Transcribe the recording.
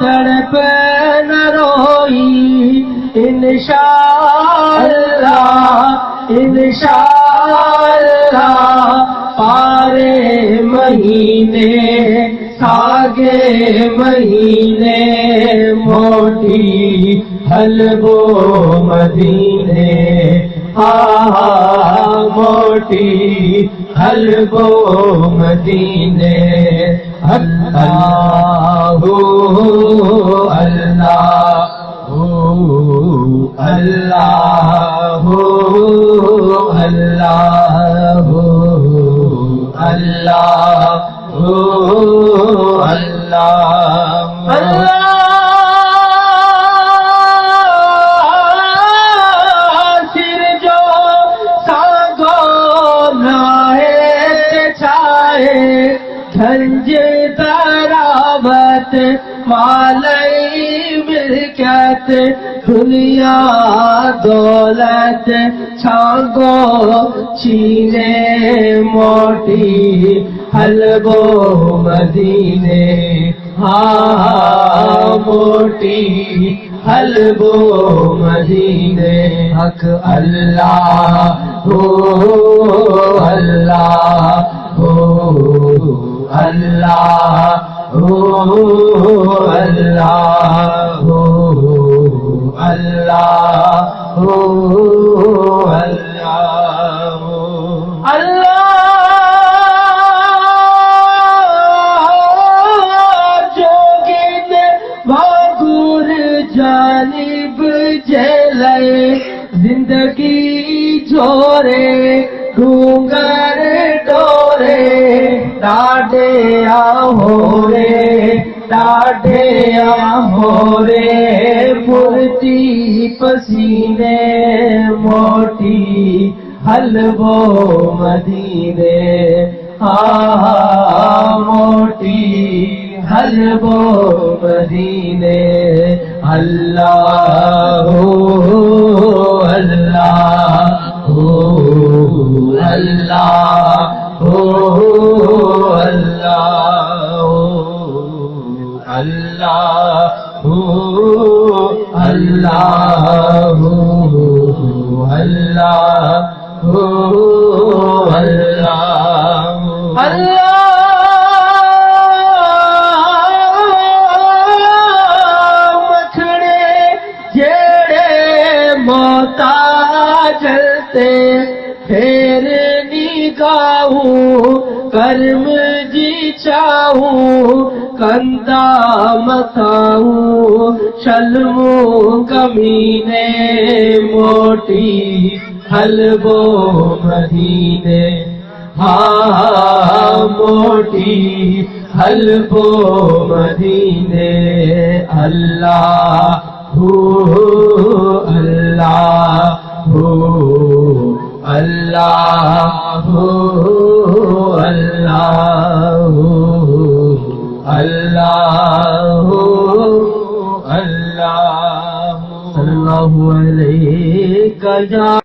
تڑپ نہ روئی انشاءاللہ انشاءاللہ پارے مہینے ساگے مہینے موٹی حلبو مدینے موٹی حلبو مدینے اللہ اللہ اللہ اللہ اللہ اللہ سر جو ساگو نائے چھائے گھنج تراوت مالئی ملکت دنیا دولت چھانگو چھینے موٹی حلبو مدینے موٹی حلبو مدینے حق اللہ اللہ اللہ جوگین بھاگور جانب جلے زندگی جورے ڈونگر ڈورے ڈاڈے آہورے پورتی پسینے موٹی حلبو مدینے موٹی حلبو مدینے اللہ اللہ اللہ مکھڑے جیڑے موتا جلتے پھر نگاہوں کرم جی چاہوں کندہ متاؤں شلموں کمینے موٹی حلبو مدینے موٹی حلبو مدینے اللہ اللہ اللہ اللہ اللہ صلی اللہ علیہ